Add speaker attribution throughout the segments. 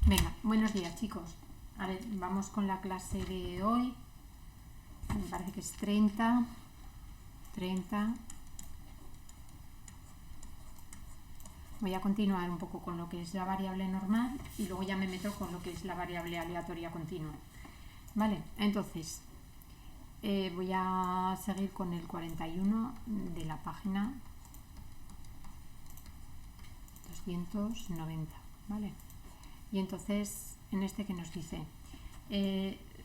Speaker 1: Venga, buenos días chicos. A ver, vamos con la clase de hoy. Me parece que es 30. Voy a continuar un poco con lo que es la variable normal y luego ya me meto con lo que es la variable aleatoria continua. Vale, entonces voy a seguir con el 41 de la página 290. Vale, y entonces en este que nos dice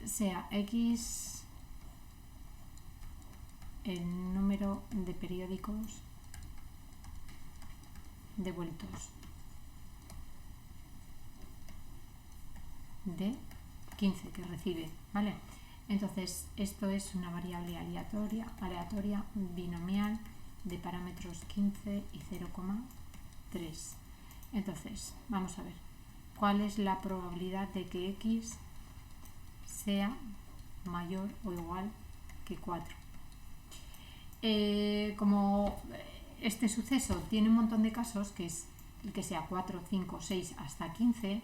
Speaker 1: sea x el número de periódicos devueltos de 15 que recibe, ¿vale? Entonces esto es una variable aleatoria binomial de parámetros 15 y 0,3. Entonces vamos a ver cuál es la probabilidad de que x sea mayor o igual que 4. Como este suceso tiene un montón de casos, que es el que sea 4, 5, 6 hasta 15,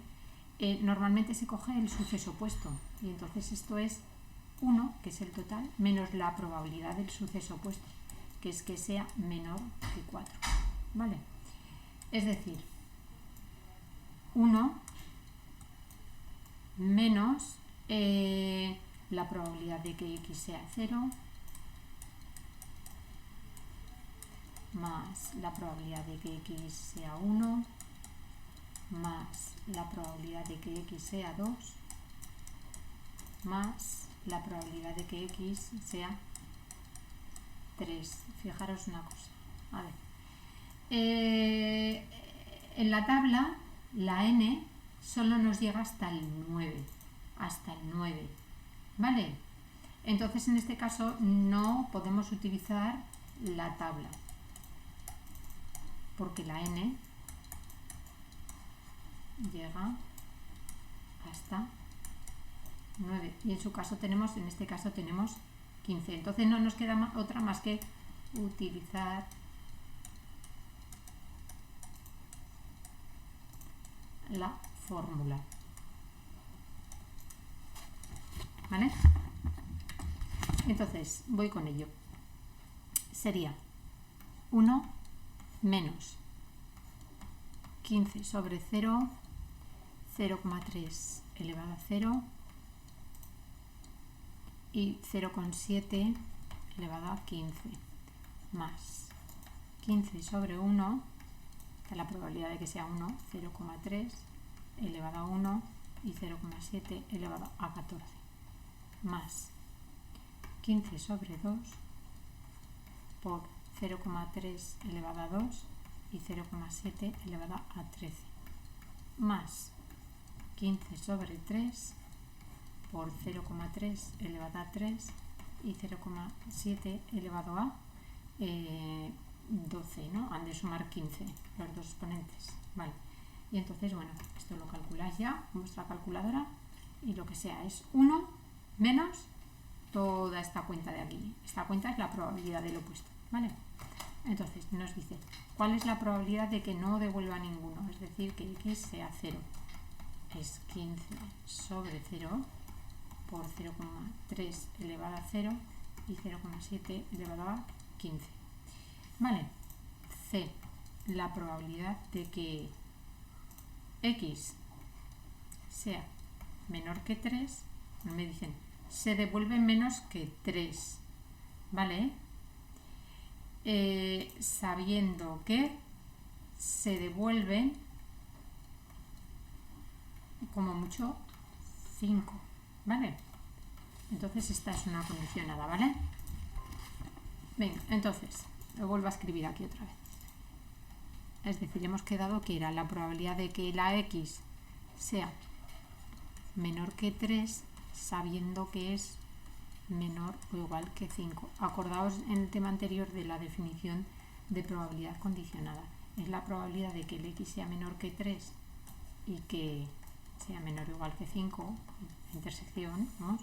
Speaker 1: normalmente se coge el suceso opuesto. Y entonces esto es 1, que es el total, menos la probabilidad del suceso opuesto, que es que sea menor que 4. ¿Vale? Es decir, 1 menos la probabilidad de que x sea 0 más la probabilidad de que x sea 1 más la probabilidad de que x sea 2 más la probabilidad de que x sea 3. Fijaros una cosa. A ver. En la tabla, la n solo nos llega hasta el 9. Hasta el 9. ¿Vale? Entonces, en este caso, no podemos utilizar la tabla. Porque la n llega hasta 9. Y en su caso tenemos, en este caso tenemos 15. Entonces no nos queda otra más que utilizar la fórmula. ¿Vale? Entonces voy con ello. Sería 1 menos 15 sobre 0, 0,3 elevado a 0 y 0,7 elevado a 15 más 15 sobre 1, que la probabilidad de que sea 1, 0,3 elevado a 1 y 0,7 elevado a 14 más 15 sobre 2 por 0,3 elevado a 2 y 0,7 elevado a 13 más 15 sobre 3 por 0,3 elevado a 3 y 0,7 elevado a 12, ¿no? Han de sumar 15 los dos exponentes, ¿vale? Y entonces, bueno, esto lo calculáis ya en vuestra calculadora y lo que sea es 1 menos toda esta cuenta de aquí. Esta cuenta es la probabilidad del opuesto, ¿vale? Entonces nos dice, ¿cuál es la probabilidad de que no devuelva ninguno? Es decir, que x sea 0. Es 15 sobre 0 por 0,3 elevado a 0 y 0,7 elevado a 15. Vale, C, la probabilidad de que x sea menor que 3, me dicen, se devuelve menos que 3, ¿vale? Sabiendo que se devuelven como mucho 5, ¿vale? Entonces esta es una condicionada, ¿vale? Venga, entonces lo vuelvo a escribir aquí otra vez. Es decir, hemos quedado que era la probabilidad de que la x sea menor que 3 sabiendo que es menor o igual que 5. Acordaos en el tema anterior de la definición de probabilidad condicionada. Es la probabilidad de que el x sea menor que 3 y que sea menor o igual que 5, intersección, vamos,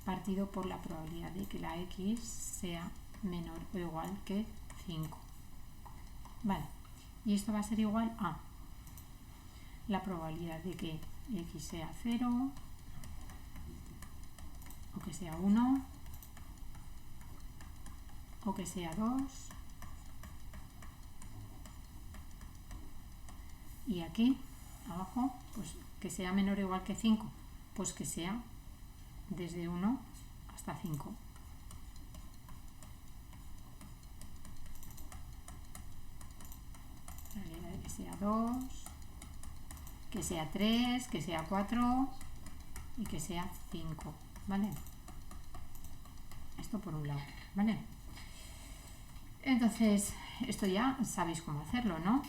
Speaker 1: partido por la probabilidad de que la x sea menor o igual que 5. Vale, y esto va a ser igual a la probabilidad de que x sea 0 o que sea 1 o que sea 2 y aquí abajo pues que sea menor o igual que 5, pues que sea desde 1 hasta 5. Que sea 2, que sea 3, que sea 4 y que sea 5, ¿vale? Esto por un lado, ¿vale? Entonces, esto ya sabéis cómo hacerlo, ¿no?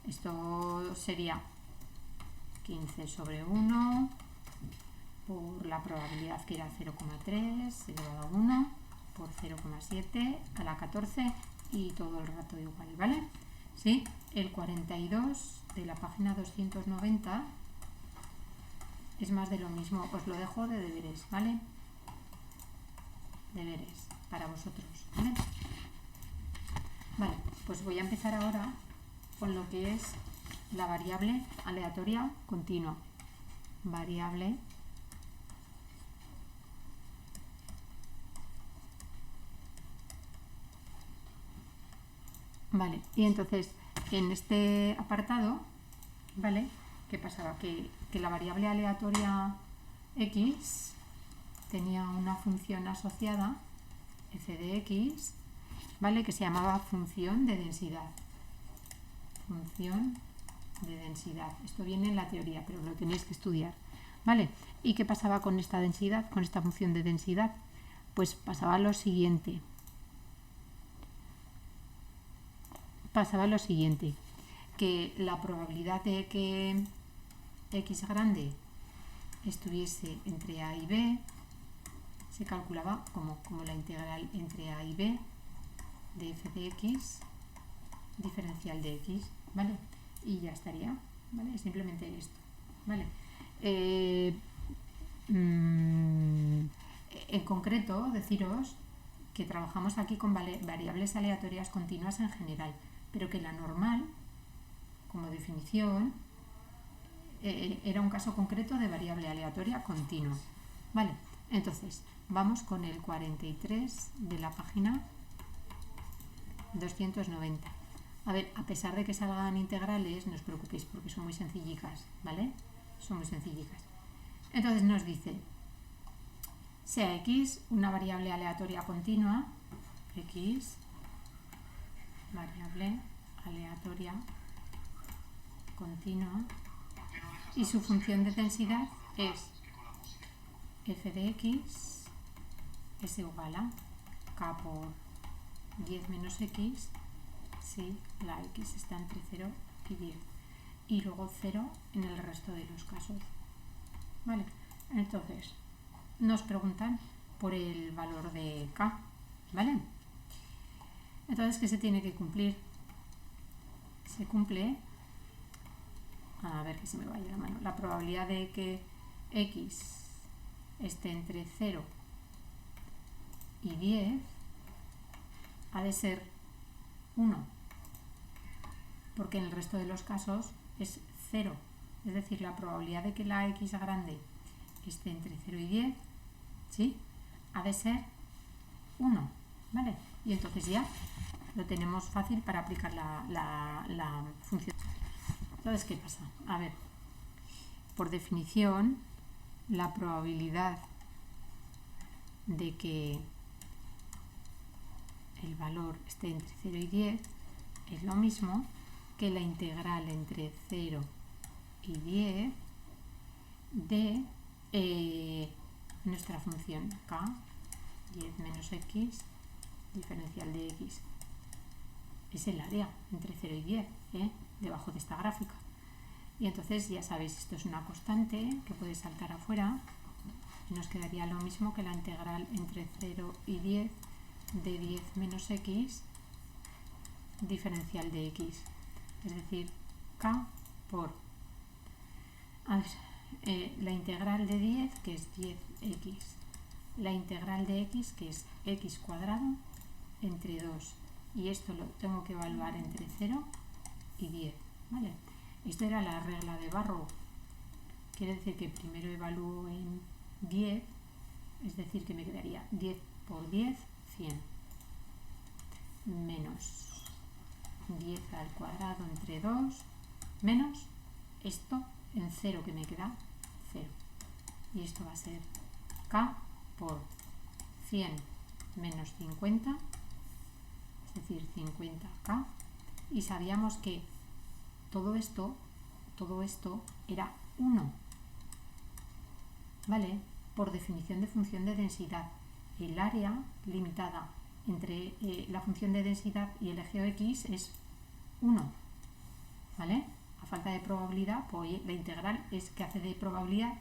Speaker 1: Esto sería 15 sobre 1 por la probabilidad que era 0,3 elevado a 1 por 0,7 a la 14 y todo el rato igual, ¿vale? ¿Sí? El 42 de la página 290 es más de lo mismo. Os lo dejo de deberes, ¿vale? Deberes para vosotros, ¿vale? Vale, pues voy a empezar ahora con lo que es la variable aleatoria continua. Variable vale, y entonces en este apartado, ¿vale? ¿Qué pasaba? Que la variable aleatoria x tenía una función asociada, f de x, ¿vale? Que se llamaba función de densidad. Función de densidad. Esto viene en la teoría, pero lo tenéis que estudiar, ¿vale? ¿Y qué pasaba con esta densidad, con esta función de densidad? Pues pasaba lo siguiente. Que la probabilidad de que x grande estuviese entre a y b se calculaba como la integral entre a y b de f de x diferencial de x, ¿vale? Y ya estaría, ¿vale? Simplemente esto, ¿vale? En concreto, deciros que trabajamos aquí con variables aleatorias continuas en general, pero que la normal, como definición, era un caso concreto de variable aleatoria continua, ¿vale? Entonces, vamos con el 43 de la página 290. A ver, a pesar de que salgan integrales, no os preocupéis porque son muy sencillicas, ¿vale? Son muy sencillicas. Entonces nos dice, sea x una variable aleatoria continua, x, variable aleatoria continua, y su función de densidad es f de x es igual a k por 10 menos x si la x está entre 0 y 10 y luego 0 en el resto de los casos, ¿vale? Entonces nos preguntan por el valor de k, ¿vale? Entonces, ¿qué se tiene que cumplir? Se cumple, a ver que se me vaya la mano, la probabilidad de que x esté entre 0 y 10 ha de ser 1, porque en el resto de los casos es 0, es decir, la probabilidad de que la x grande esté entre 0 y 10, ¿sí? Ha de ser 1, ¿vale? Y entonces ya lo tenemos fácil para aplicar la función. Entonces, ¿qué pasa? A ver, por definición, la probabilidad de que el valor esté entre 0 y 10 es lo mismo que la integral entre 0 y 10 de nuestra función k, 10 menos x, diferencial de x. Es el área entre 0 y 10, debajo de esta gráfica. Y entonces ya sabéis, esto es una constante que puede saltar afuera y nos quedaría lo mismo que la integral entre 0 y 10 de 10 menos x diferencial de x, es decir, k por, a ver, la integral de 10, que es 10x, la integral de x, que es x cuadrado, entre 2, y esto lo tengo que evaluar entre 0 y 10, ¿vale? Esto era la regla de Barrow. Quiere decir que primero evalúo en 10, es decir, que me quedaría 10 por 10, 100, menos 10 al cuadrado entre 2, menos esto en 0, que me queda 0. Y esto va a ser k por 100 menos 50, es decir, 50k. Y sabíamos que todo esto era 1. ¿Vale? Por definición de función de densidad, el área limitada entre la función de densidad y el eje x es 1. ¿Vale? A falta de probabilidad, pues la integral es que hace de probabilidad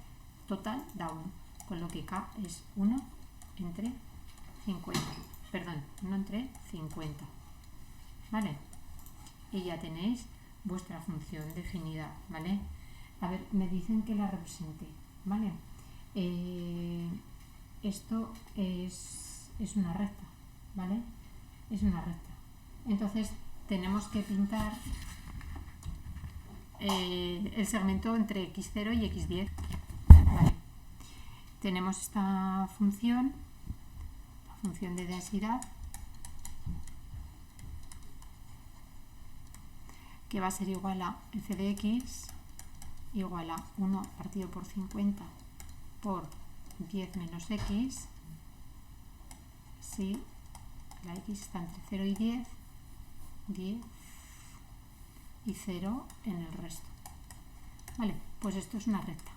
Speaker 1: total da 1, con lo que k es 1 entre 50. Perdón, 1 entre 50. ¿Vale? Y ya tenéis vuestra función definida, ¿vale? A ver, me dicen que la represente, ¿vale? Esto es una recta, ¿vale? Es una recta. Entonces tenemos que pintar el segmento entre x0 y x10. Vale. Tenemos esta función, la función de densidad, que va a ser igual a f de x igual a 1 partido por 50 por 10 menos x, si la x está entre 0 y 10, 10 y 0 en el resto. Vale, pues esto es una recta.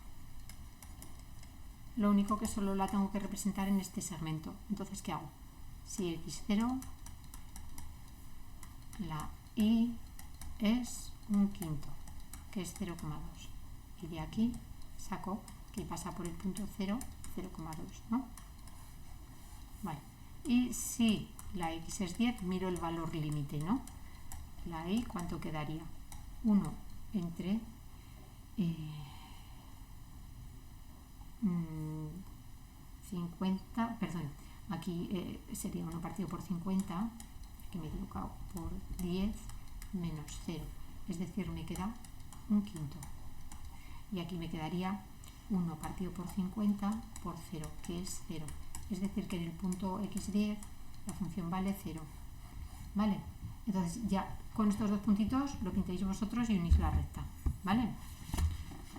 Speaker 1: Lo único que solo la tengo que representar en este segmento. Entonces, ¿qué hago? Si x0, la y es un quinto, que es 0,2. Y de aquí saco que pasa por el punto 0, 0,2, ¿no? Vale. Y si la x es 10, miro el valor límite, ¿no? La y, ¿cuánto quedaría? 1 entre 50, perdón, aquí sería 1 partido por 50, que me he equivocado, por 10 menos 0, es decir, me queda un quinto. Y aquí me quedaría 1 partido por 50 por 0, que es 0. Es decir, que en el punto x10 la función vale 0. ¿Vale? Entonces ya con estos dos puntitos lo pintáis vosotros y unís la recta. ¿Vale?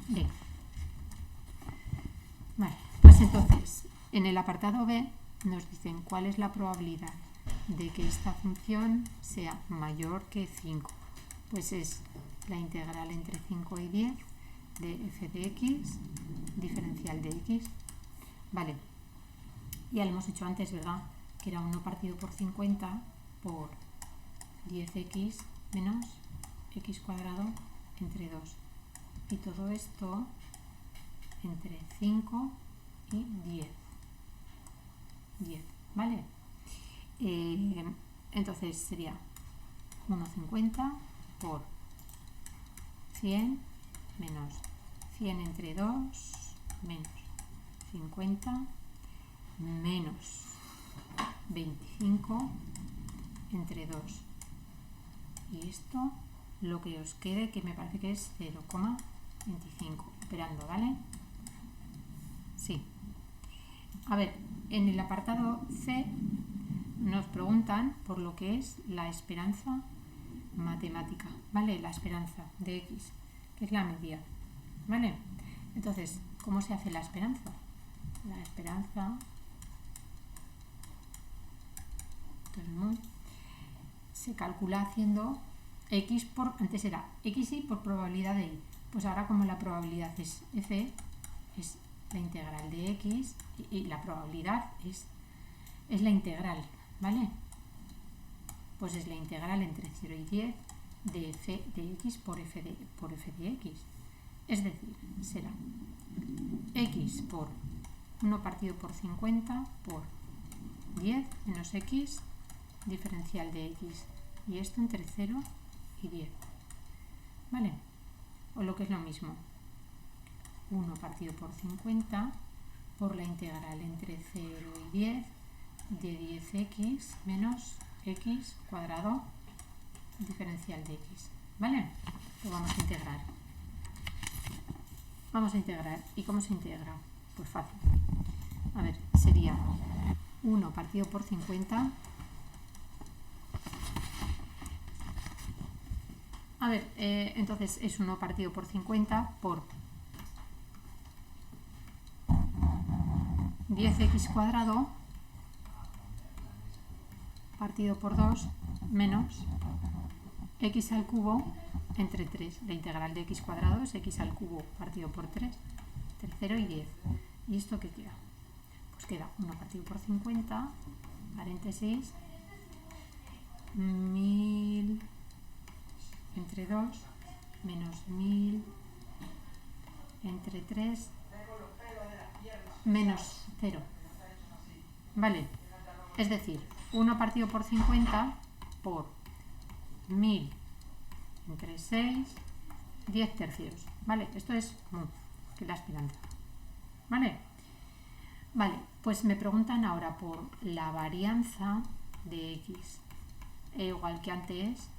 Speaker 1: Bien. Vale, pues entonces en el apartado B nos dicen cuál es la probabilidad de que esta función sea mayor que 5. Pues es la integral entre 5 y 10 de f de x diferencial de x. Vale, ya lo hemos hecho antes, ¿verdad? Que era 1 partido por 50 por 10x menos x cuadrado entre 2. Y todo esto entre 5 y 10. 10, ¿vale? Entonces sería 1,50 por 100 menos 100 entre 2 menos 50 menos 25 entre 2. Y esto, lo que os quede, que me parece que es 0,25, operando, ¿vale? Sí. A ver, en el apartado C nos preguntan por lo que es la esperanza matemática, ¿vale? La esperanza de x, que es la media, ¿vale? Entonces, ¿cómo se hace la esperanza? La esperanza se calcula haciendo x por, antes era xy por probabilidad de y, pues ahora como la probabilidad es f, es la integral de x y la probabilidad es la integral, ¿vale? Pues es la integral entre 0 y 10 de f de x por f de x. Es decir, será x por 1 partido por 50 por 10 menos x diferencial de x. Y esto entre 0 y 10. ¿Vale? O lo que es lo mismo, 1 partido por 50 por la integral entre 0 y 10 de 10x menos x cuadrado diferencial de x. ¿Vale? Lo vamos a integrar. vamos a integrar. ¿Y cómo se integra? Pues fácil. A ver, sería 1 partido por 50. A ver, entonces es 1 partido por 50 por 10x cuadrado partido por 2 menos x al cubo entre 3. La integral de x cuadrado es x al cubo partido por 3, entre 0 y 10. ¿Y esto qué queda? Pues queda 1 partido por 50, paréntesis, 1000 entre 2 menos 1000 entre 3 menos 0. ¿Vale? Es decir, 1 partido por 50 por 1000 entre 6, 10 tercios. ¿Vale? Esto es que la esperanza. ¿Vale? Vale, pues me preguntan ahora por la varianza de x. Igual que antes,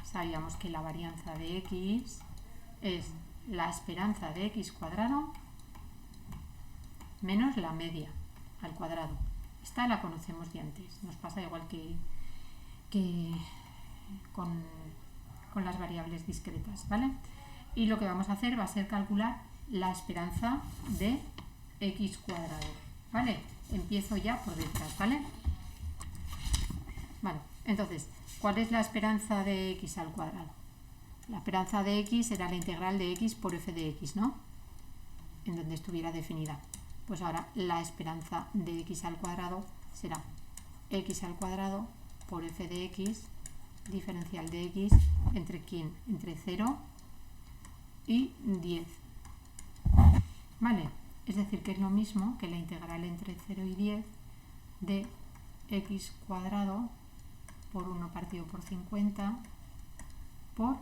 Speaker 1: sabíamos que la varianza de x es la esperanza de x cuadrado menos la media al cuadrado. Esta la conocemos de antes. Nos pasa igual que con las variables discretas, ¿vale? Y lo que vamos a hacer va a ser calcular la esperanza de x cuadrado, ¿vale? Empiezo ya por detrás, ¿vale? Vale, entonces, ¿cuál es la esperanza de x al cuadrado? La esperanza de x era la integral de x por f de x, ¿no? En donde estuviera definida. Pues ahora la esperanza de x al cuadrado será x al cuadrado por f de x, diferencial de x, ¿entre quién? Entre 0 y 10. ¿Vale? Es decir, que es lo mismo que la integral entre 0 y 10 de x cuadrado por 1 partido por 50 por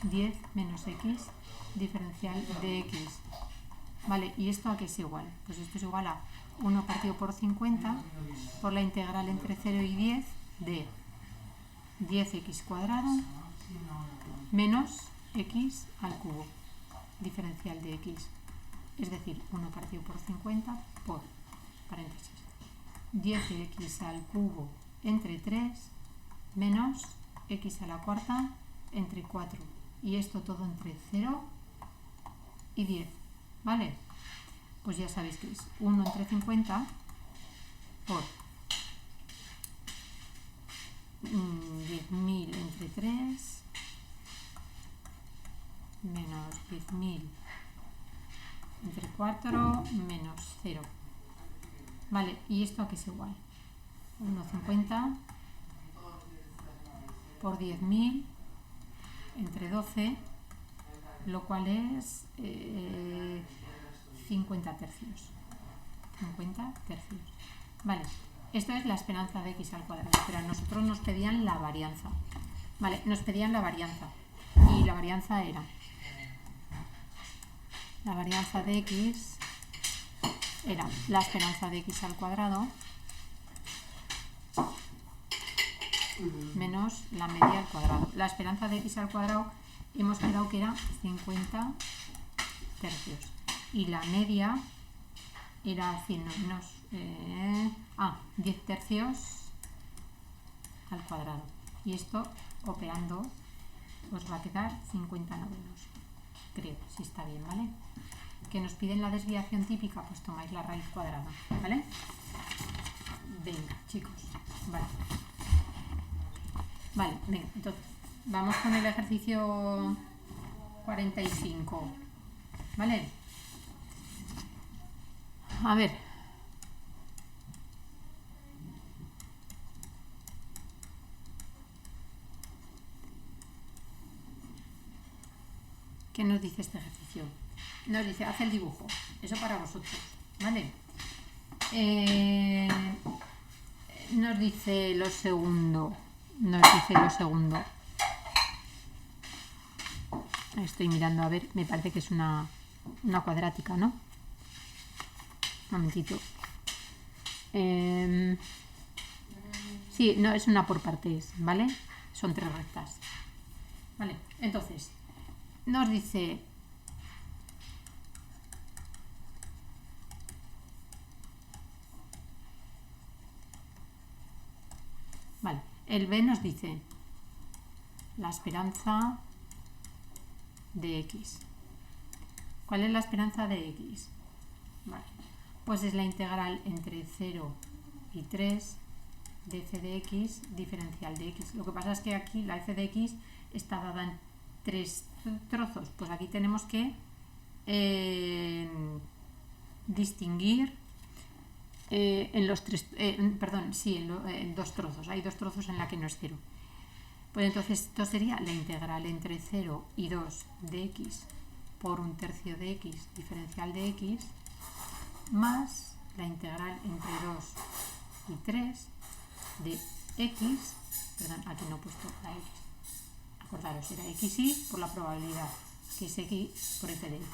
Speaker 1: 10 menos x, diferencial de x. Vale, ¿y esto a qué es igual? Pues esto es igual a 1 partido por 50 por la integral entre 0 y 10 de 10x cuadrado menos x al cubo, diferencial de x. Es decir, 1 partido por 50 por, paréntesis, 10x al cubo entre 3 menos x a la cuarta entre 4. Y esto todo entre 0 y 10. ¿Vale? Pues ya sabéis que es 1 entre 50 por 10.000 entre 3 menos 10.000 entre 4 menos 0. Vale, ¿y esto a qué es igual? 1,50 por 10.000 entre 12, lo cual es 50 tercios. 50 tercios. Vale, esto es la esperanza de x al cuadrado, pero a nosotros nos pedían la varianza. Vale, nos pedían la varianza. Y la varianza era... La varianza de x era la esperanza de x al cuadrado menos la media al cuadrado. La esperanza de x al cuadrado hemos quedado que era 50 tercios. Y la media era 100 menos 10 tercios al cuadrado. Y esto, operando, os va a quedar 50 novenos. Creo, si está bien, ¿vale? Que nos piden la desviación típica, pues tomáis la raíz cuadrada, ¿vale? Venga, chicos, vale. Vale, venga, entonces, vamos con el ejercicio 45, ¿vale? A ver. ¿Qué nos dice este ejercicio? Nos dice, haz el dibujo. Eso para vosotros, ¿vale? Nos dice lo segundo. Estoy mirando, a ver, me parece que es una cuadrática, ¿no? Un momentito. Sí, no, es una por partes, ¿vale? Son 3 rectas. Vale, entonces, nos dice El b nos dice la esperanza de x. ¿Cuál es la esperanza de x? Vale, pues es la integral entre 0 y 3 de f de x diferencial de x. Lo que pasa es que aquí la f de x está dada en 3 trozos. Pues aquí tenemos que distinguir en los tres, en 2 trozos. Hay 2 trozos en la que no es 0. Pues entonces esto sería la integral entre 0 y 2 de x por 1/3 de x diferencial de x más la integral entre 2 y 3 de x, perdón, aquí no he puesto la x, acordaros, era xy por la probabilidad, que es x por f de x.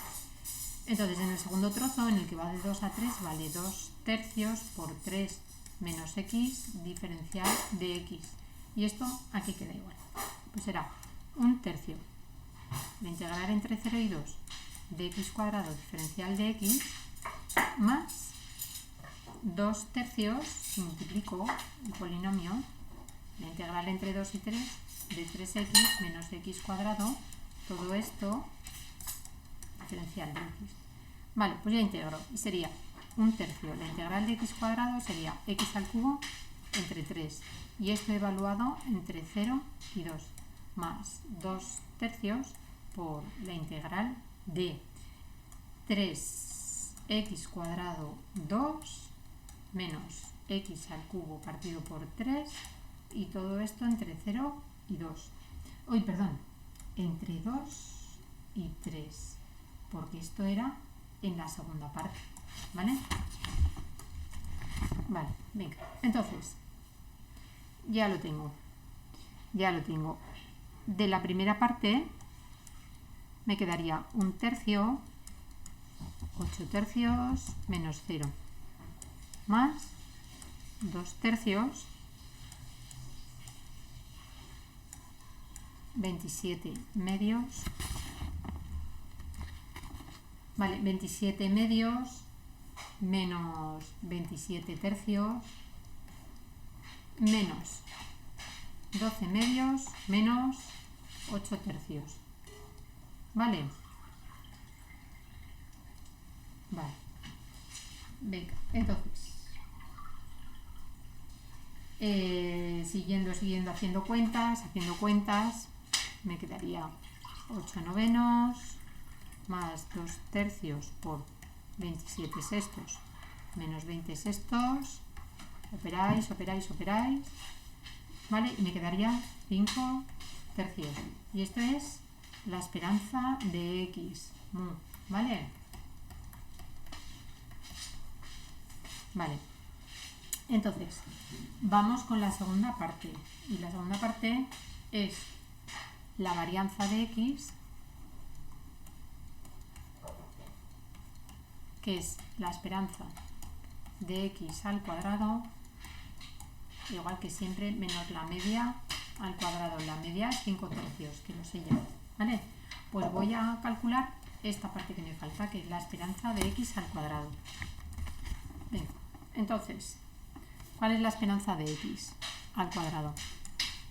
Speaker 1: Entonces en el segundo trozo, en el que va de 2 a 3, vale 2/3 por 3 menos x diferencial de x. Y esto aquí queda igual. Pues será 1/3 la integral entre 0 y 2 de x cuadrado diferencial de x más 2/3, si multiplico el polinomio, la integral entre 2 y 3 de 3x menos x cuadrado, todo esto diferencial de x. Vale, pues ya integro y sería 1/3. La integral de x cuadrado sería x al cubo entre 3 y esto evaluado entre 0 y 2 más 2/3 por la integral de 3x cuadrado 2 menos x al cubo partido por 3 y todo esto entre 0 y 2. Uy, perdón, entre 2 y 3, porque esto era en la segunda parte, ¿vale? Vale, venga, entonces ya lo tengo. De la primera parte me quedaría 1/3, 8/3 menos 0 más 2/3, 27 medios, vale, 27 medios menos 27 tercios menos 12 medios menos 8 tercios. ¿Vale? Vale. Venga, entonces siguiendo haciendo cuentas, me quedaría 8 novenos más 2/3 por 27 sextos menos 20 sextos, operáis, ¿vale? Y me quedaría 5 tercios. Y esto es la esperanza de x, ¿vale? Vale. Entonces, vamos con la segunda parte. Y la segunda parte es la varianza de x, que es la esperanza de x al cuadrado, igual que siempre, menos la media al cuadrado. La media es 5 tercios, que lo sé ya, ¿vale? Pues voy a calcular esta parte que me falta, que es la esperanza de x al cuadrado. Venga, entonces, ¿cuál es la esperanza de x al cuadrado?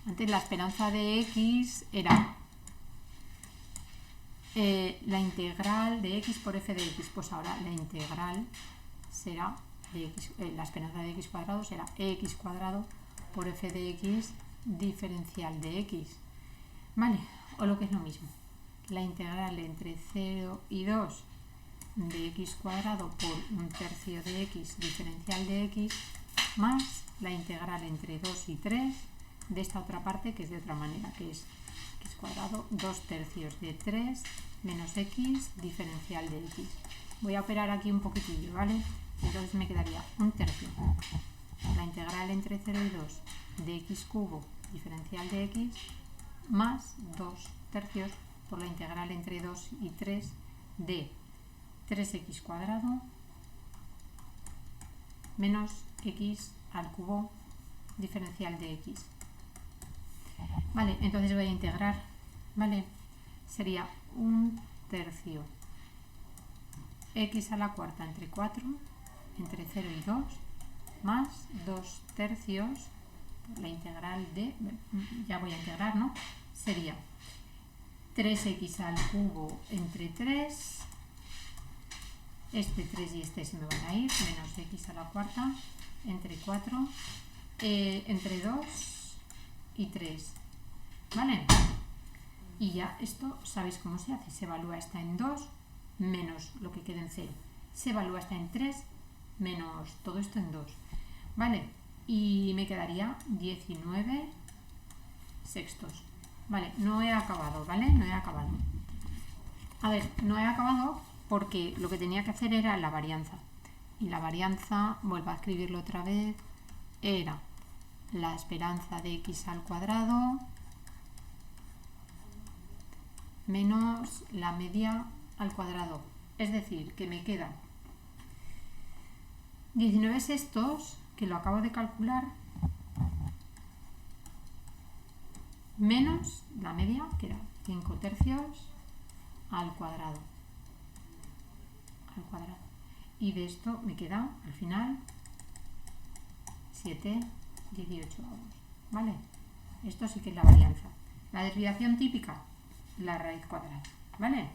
Speaker 1: Antes la esperanza de x era la integral de x por f de x. Pues ahora la integral será de x, la esperanza de x cuadrado será x cuadrado por f de x diferencial de x. ¿Vale? O lo que es lo mismo, la integral entre 0 y 2 de x cuadrado por 1/3 de x diferencial de x más la integral entre 2 y 3 de esta otra parte, que es de otra manera, que es x cuadrado 2/3 de 3 menos x diferencial de x. Voy a operar aquí un poquitillo, ¿vale? Entonces me quedaría 1/3 la integral entre 0 y 2 de x cubo diferencial de x más 2/3 por la integral entre 2 y 3 de 3x cuadrado menos x al cubo diferencial de x. Vale, entonces voy a integrar, ¿vale? Sería 1/3 x a la cuarta entre 4 entre 0 y 2 más 2/3 la integral de, ya voy a integrar, ¿no? Sería 3x al cubo entre 3, este 3 y este se me van a ir, menos x a la cuarta entre 4, entre 2 y 3, ¿vale? Y ya esto sabéis cómo se hace, se evalúa esta en 2 menos lo que quede en 0, se evalúa esta en 3 menos todo esto en 2, ¿vale? Y me quedaría 19 sextos. Vale, no he acabado, ¿vale? No he acabado. A ver, no he acabado porque lo que tenía que hacer era la varianza. Y la varianza, vuelvo a escribirlo otra vez, era la esperanza de x al cuadrado menos la media al cuadrado. Es decir, que me queda 19 sextos, que lo acabo de calcular, menos la media, que era 5 tercios al cuadrado. Y de esto me queda, al final, 7, 18 avos, ¿vale? Esto sí que es la varianza. La desviación típica, la raíz cuadrada, ¿vale?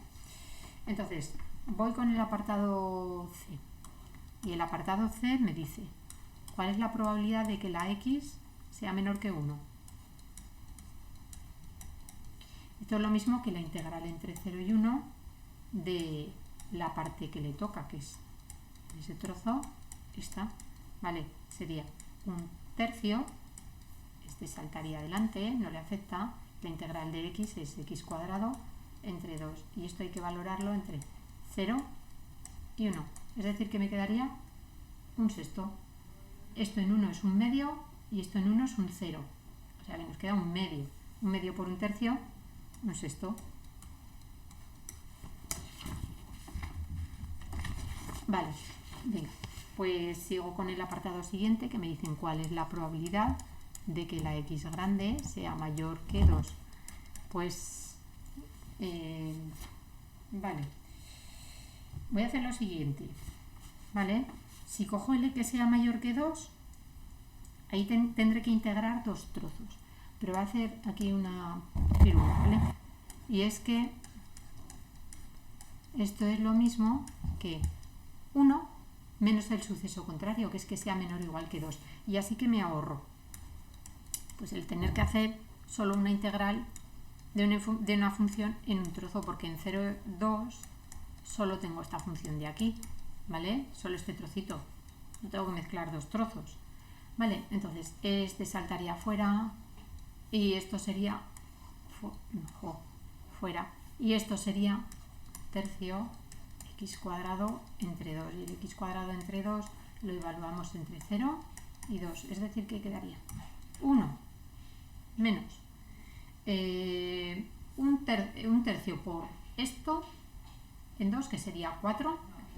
Speaker 1: Entonces, voy con el apartado C. Y el apartado C me dice, ¿cuál es la probabilidad de que la x sea menor que 1? Esto es lo mismo que la integral entre 0 y 1 de la parte que le toca, que es ese trozo, esta, ¿vale? Sería un tercio, este saltaría adelante, no le afecta, la integral de x es x cuadrado entre 2, y esto hay que valorarlo entre 0 y 1, es decir que me quedaría un sexto. Esto en 1 es un medio y esto en 1 es un 0, o sea que nos queda un medio por un tercio, un sexto. Vale, venga, pues sigo con el apartado siguiente, que me dicen cuál es la probabilidad de que la x grande sea mayor que 2. Pues, vale, voy a hacer lo siguiente, ¿vale? Si cojo el que sea mayor que 2, ahí tendré que integrar dos trozos, pero voy a hacer aquí una firula, ¿vale? Y es que esto es lo mismo que 1 menos el suceso contrario, que es que sea menor o igual que 2. Y así que me ahorro pues el tener que hacer solo una integral de una función en un trozo, porque en 0, 2 solo tengo esta función de aquí, ¿vale? Solo este trocito, no tengo que mezclar dos trozos, ¿vale? Entonces este saltaría fuera y esto sería fuera, y esto sería tercio x cuadrado entre 2, y el x cuadrado entre 2 lo evaluamos entre 0 y 2, es decir que quedaría 1 menos un tercio por esto en 2, que sería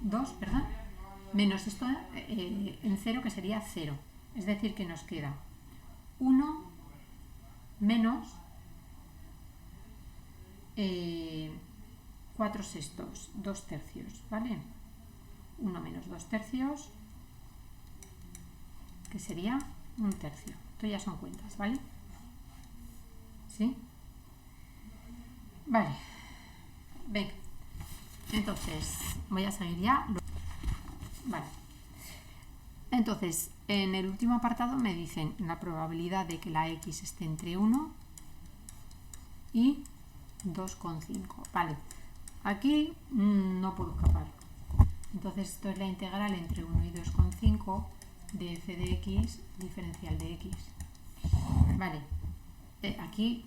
Speaker 1: 2, perdón, menos esto en 0, que sería 0, es decir que nos queda 1 menos 4 sextos, 2 tercios, ¿vale? 1 menos 2 tercios, que sería un tercio. Esto ya son cuentas, ¿vale? ¿Sí? Vale. Venga. Entonces, voy a seguir ya. Vale. Entonces, en el último apartado me dicen la probabilidad de que la x esté entre 1 y 2,5. Vale. Aquí no puedo escapar. Entonces esto es la integral entre 1 y 2,5 de f de x diferencial de x. Vale. Aquí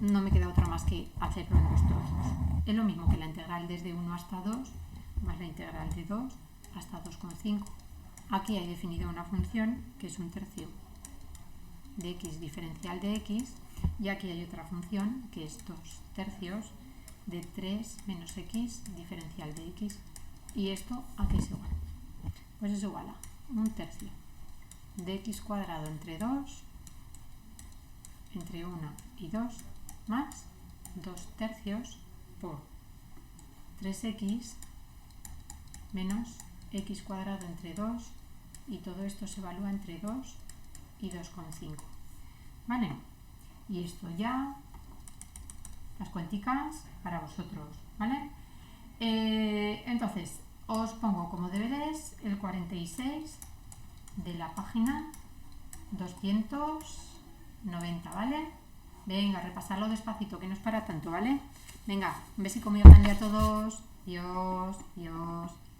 Speaker 1: no me queda otra más que hacerlo en dos trozos. Es lo mismo que la integral desde 1 hasta 2 más la integral de 2 hasta 2,5. Aquí he definido una función que es un tercio de x diferencial de x, y aquí hay otra función que es 2 tercios de 3 menos x diferencial de x. ¿Y esto a qué es igual? Pues es igual a un tercio de x cuadrado entre 2, entre 1 y 2, más 2 tercios por 3x menos x cuadrado entre 2, y todo esto se evalúa entre 2 y 2,5. ¿vale? Y esto ya, las cuenticas para vosotros, ¿vale? Entonces, os pongo como deberes el 46 de la página 290, ¿vale? Venga, repasarlo despacito, que no es para tanto, ¿vale? Venga, un besico muy grande a todos. Dios, Dios.